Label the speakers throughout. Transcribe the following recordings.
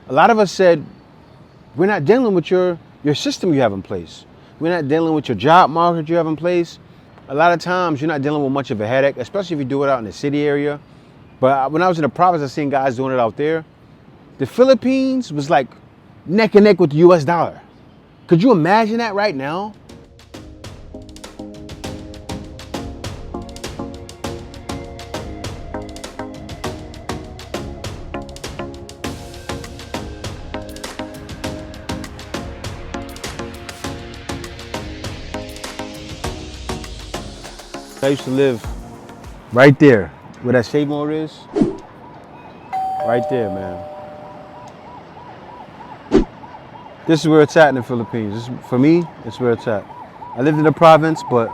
Speaker 1: A lot of us said, we're not dealing with your system you have in place. We're not dealing with your job market you have in place. A lot of times you're not dealing with much of a headache, especially if you do it out in the city area. But when I was in the province, I seen guys doing it out there. The Philippines was like neck and neck with the US dollar. Could you imagine that right now? I used to live right there where that shade mower is. Right there, man. This is where it's at in the Philippines. For me, it's where it's at. I lived in the province, but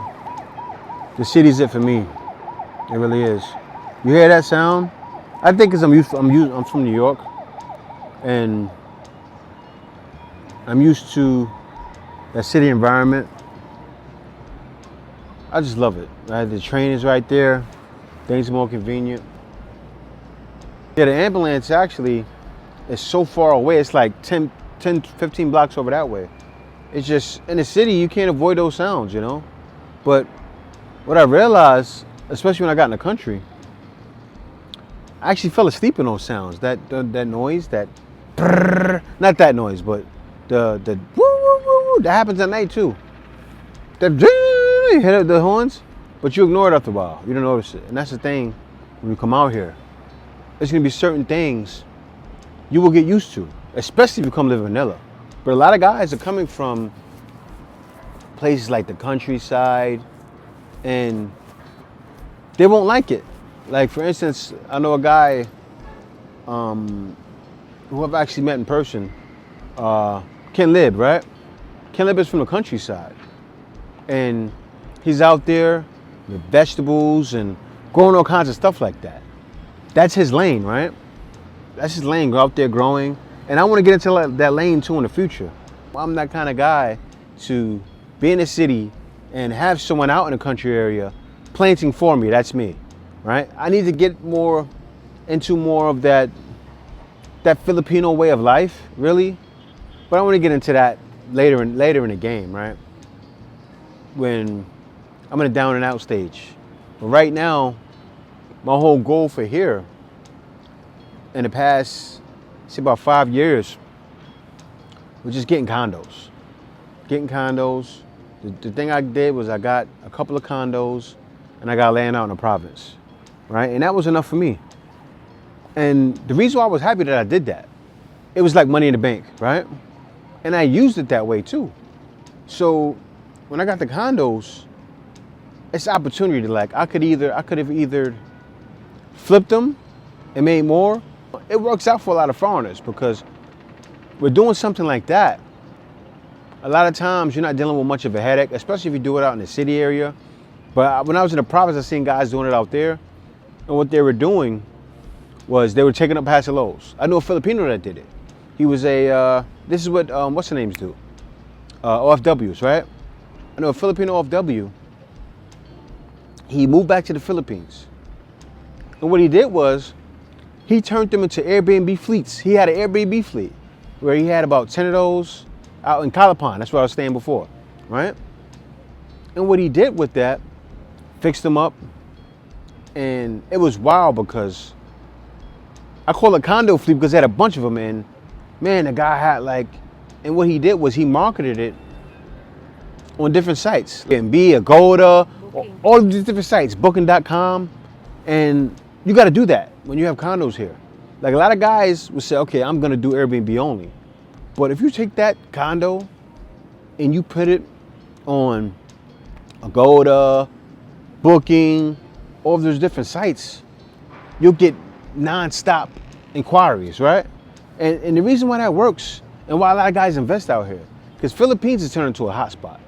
Speaker 1: the city's it for me. It really is. You hear that sound? I think because I'm from New York, and I'm used to that city environment. I just love it. Right? The train is right there. Things are more convenient. Yeah, the ambulance actually is so far away. It's like 10, 15 blocks over that way. It's just, in the city, you can't avoid those sounds, you know? But what I realized, especially when I got in the country, I actually fell asleep in those sounds. That noise, that brrr, not that noise, but the woo, woo, woo, woo, that happens at night too. You hit the horns, but you ignore it after a while. You don't notice it. And that's the thing when you come out here. There's going to be certain things you will get used to, especially if you come live in Manila. But a lot of guys are coming from places like the countryside, and they won't like it. Like, for instance, I know a guy who I've actually met in person, Ken Lib, right? Ken Lib is from the countryside. And he's out there with vegetables and growing all kinds of stuff like that. That's his lane, right? That's his lane, go out there growing. And I want to get into that lane too in the future. I'm that kind of guy to be in the city and have someone out in the country area planting for me. That's me, right? I need to get more into more of that Filipino way of life, really. But I want to get into that later in the game, right? When I'm in a down and out stage. But right now, my whole goal for here in the past, say about 5 years, was just getting condos. Getting condos. The thing I did was I got a couple of condos and I got land out in the province, right? And that was enough for me. And the reason why I was happy that I did that, it was like money in the bank, right? And I used it that way too. So when I got the condos, it's opportunity. Like I could have either flipped them and made more. It works out for a lot of foreigners because we're doing something like that. A lot of times you're not dealing with much of a headache, especially if you do it out in the city area. But when I was in the province, I seen guys doing it out there. And what they were doing was they were taking up Paso Los. I knew a Filipino that did it. He was this is what, what's the names do? OFWs, right? I know a Filipino OFW. He moved back to the Philippines. And what he did was, he turned them into Airbnb fleets. He had an Airbnb fleet where he had about 10 of those out in Calapan. That's where I was staying before, right? And what he did with that, fixed them up. And it was wild because I call it condo fleet because they had a bunch of them. And man, the guy had and what he did was he marketed it on different sites. Airbnb, Agoda, all of these different sites, booking.com. And you got to do that when you have condos here. Like a lot of guys would say, okay, I'm going to do Airbnb only. But if you take that condo and you put it on Agoda, Booking, all of those different sites, you'll get non-stop inquiries, right? And the reason why that works and why a lot of guys invest out here, because Philippines is turning into a hotspot.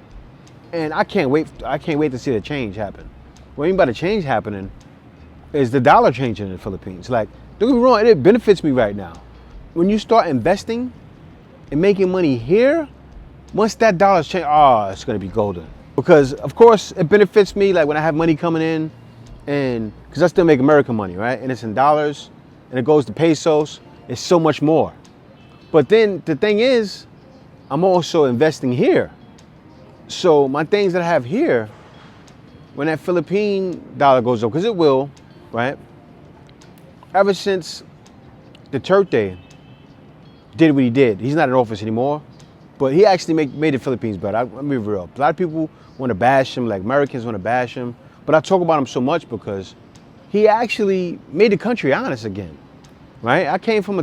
Speaker 1: And I can't wait to see the change happen. What I mean by the change happening is the dollar changing in the Philippines. Like, don't get me wrong, it benefits me right now. When you start investing and making money here, once that dollar's changed, it's gonna be golden. Because of course it benefits me, like when I have money coming in, and because I still make American money, right? And it's in dollars, and it goes to pesos, it's so much more. But then the thing is, I'm also investing here. So my things that I have here, when that Philippine dollar goes up, because it will, right? Ever since Duterte did what he did, he's not in office anymore, but he actually made the Philippines better. Let me be real. A lot of people want to bash him, like Americans want to bash him, but I talk about him so much because he actually made the country honest again, right? I come from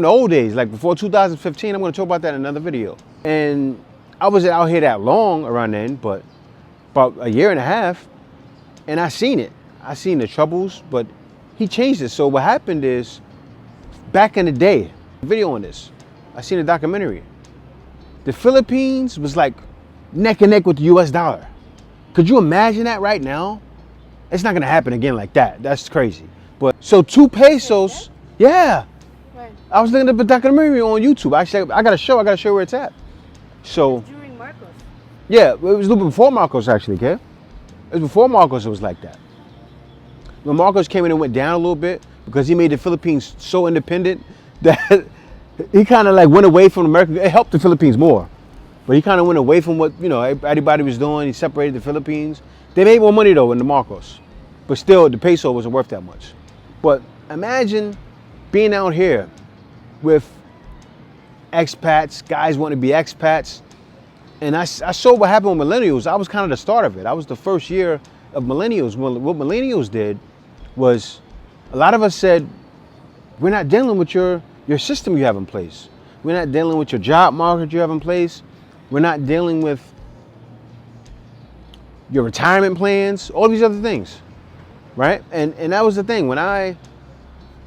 Speaker 1: the old days, like before 2015. I'm going to talk about that in another video. And I wasn't out here that long around then, but about a year and a half, and I seen it. I seen the troubles, but he changed it. So what happened is, back in the day, video on this, I seen a documentary. The Philippines was like neck and neck with the US dollar. Could you imagine that right now? It's not gonna happen again like that. That's crazy. But so 2 pesos, yeah.
Speaker 2: Right.
Speaker 1: I was looking at the documentary on YouTube. Actually, I gotta show where it's at. So
Speaker 2: During Marcos.
Speaker 1: yeah, it was a little bit before Marcos actually, okay? It was before Marcos it was like that. When Marcos came in and went down a little bit because he made the Philippines so independent that he kind of like went away from America. It helped the Philippines more, but he kind of went away from what everybody was doing. He separated the Philippines. They made more money though in the Marcos, but still the peso wasn't worth that much. But imagine being out here with expats, guys wanting to be expats, and I saw what happened with millennials. I was kind of the start of it. I was the first year of millennials. What millennials did was, a lot of us said, we're not dealing with your system you have in place. We're not dealing with your job market you have in place. We're not dealing with your retirement plans, all these other things, right? And that was the thing. When I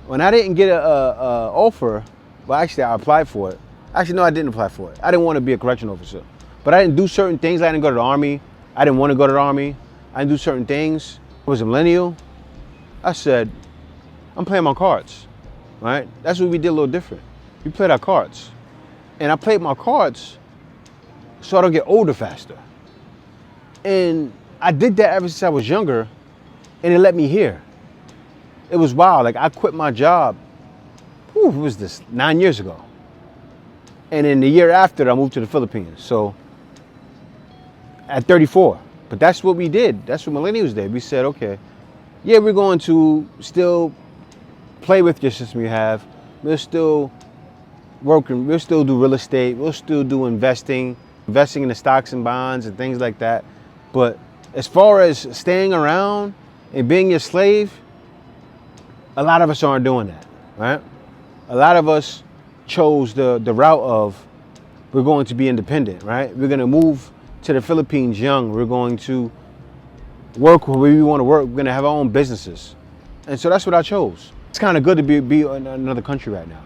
Speaker 1: didn't get a offer, well, actually I applied for it. Actually, no, I didn't apply for it. I didn't want to be a correction officer, but I didn't do certain things. I didn't go to the Army. I didn't want to go to the Army. I didn't do certain things. I was a millennial. I said, I'm playing my cards, right? That's what we did a little different. We played our cards. And I played my cards so I don't get older faster. And I did that ever since I was younger, and it let me here. It was wild. Like, I quit my job, what was this, 9 years ago. And then the year after, I moved to the Philippines. So at 34. But that's what we did. That's what millennials did. We said, okay, yeah, we're going to still play with your system you have. We'll still work, we'll still do real estate. We'll still do investing in the stocks and bonds and things like that. But as far as staying around and being your slave, a lot of us aren't doing that, right? A lot of us chose the route of, we're going to be independent, right? We're going to move to the Philippines young. We're going to work where we want to work. We're going to have our own businesses. And so that's what I chose. It's kind of good to be in another country right now.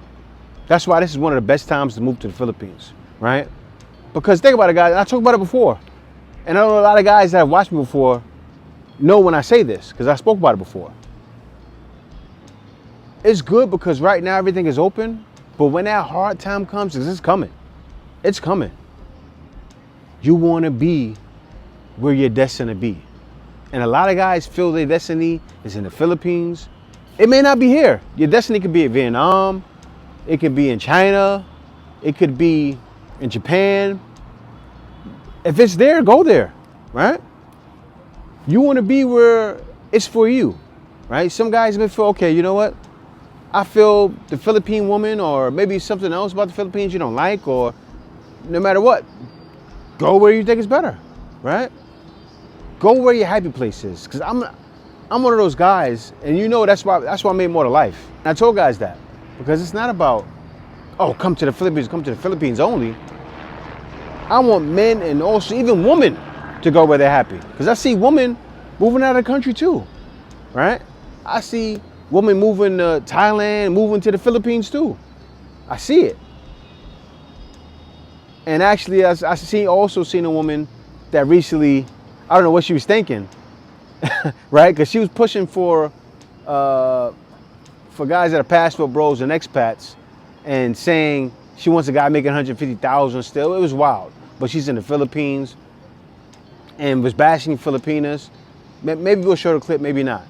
Speaker 1: That's why this is one of the best times to move to the Philippines, right? Because think about it, guys. I talked about it before. And I know a lot of guys that have watched me before know when I say this, because I spoke about it before. It's good because right now everything is open, but when that hard time comes, it's coming. It's coming. You want to be where you're destined to be. And a lot of guys feel their destiny is in the Philippines. It may not be here. Your destiny could be in Vietnam. It could be in China. It could be in Japan. If it's there, go there, right? You want to be where it's for you, right? Some guys may feel, okay, you know what? I feel the Philippine woman, or maybe something else about the Philippines you don't like, or no matter what, go where you think is better, right? Go where your happy place is. Because I'm one of those guys, and you know that's why I made more to life. And I told guys that, because it's not about, oh, come to the Philippines only. I want men and also even women to go where they're happy. Because I see women moving out of the country too, right? I see women moving to Thailand, moving to the Philippines too. I see it. And actually, I also seen a woman that recently, I don't know what she was thinking, right? Because she was pushing for guys that are passport bros and expats, and saying she wants a guy making 150,000 still. It was wild. But she's in the Philippines and was bashing Filipinas. Maybe we'll show the clip, maybe not.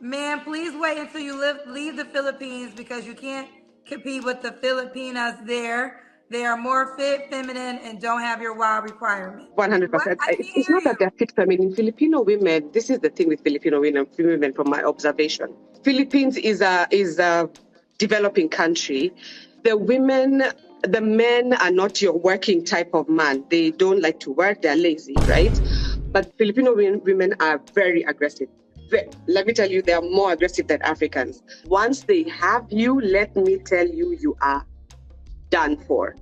Speaker 2: Man, please wait until you leave the Philippines, because you can't compete with the Filipinas there. They are more fit, feminine, and don't have your wild requirement.
Speaker 3: 100%.
Speaker 2: I can't
Speaker 3: It's
Speaker 2: hear
Speaker 3: not that
Speaker 2: you.
Speaker 3: they're fit feminine. Filipino women, this is the thing with Filipino women from my observation. Philippines is a developing country. The men are not your working type of man. They don't like to work, they're lazy, right? But Filipino women are very aggressive. Let me tell you, they are more aggressive than Africans. Once they have you, let me tell you, you are done for.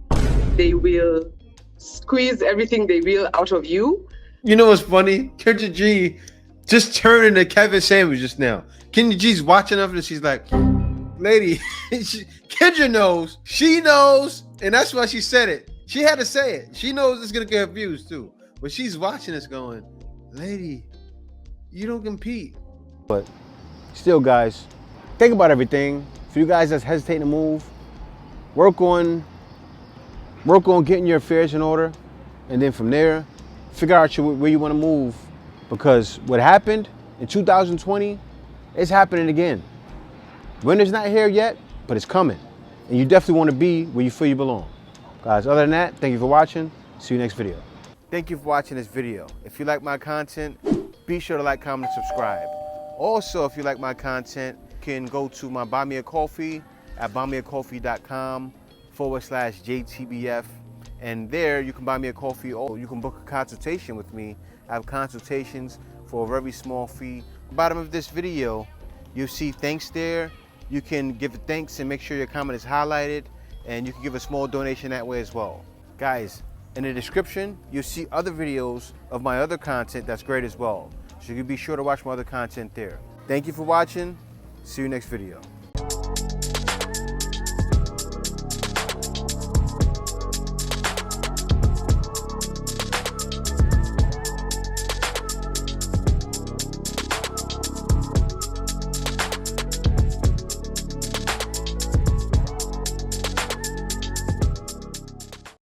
Speaker 3: They will squeeze everything they will out of you.
Speaker 1: You know what's funny? Kendra G just turned into Kevin Samuels just now. Kendra G's watching us and she's like, lady, Kendra knows. She knows. And that's why she said it. She had to say it. She knows it's going to get her views too. But she's watching us going, lady, you don't compete. But still, guys, think about everything. For you guys that's hesitating to move, work on getting your affairs in order. And then from there, figure out where you want to move, because what happened in 2020 is happening again. Winter's not here yet, but it's coming. And you definitely want to be where you feel you belong. Guys, other than that, thank you for watching. See you next video. Thank you for watching this video. If you like my content, be sure to like, comment, and subscribe. Also, if you like my content, you can go to my Buy Me a Coffee at buymeacoffee.com/JTBF. And there you can buy me a coffee, or you can book a consultation with me. I have consultations for a very small fee. Bottom of this video, you'll see thanks there. You can give thanks and make sure your comment is highlighted, and you can give a small donation that way as well. Guys, in the description, you'll see other videos of my other content that's great as well. So you can be sure to watch my other content there. Thank you for watching. See you next video.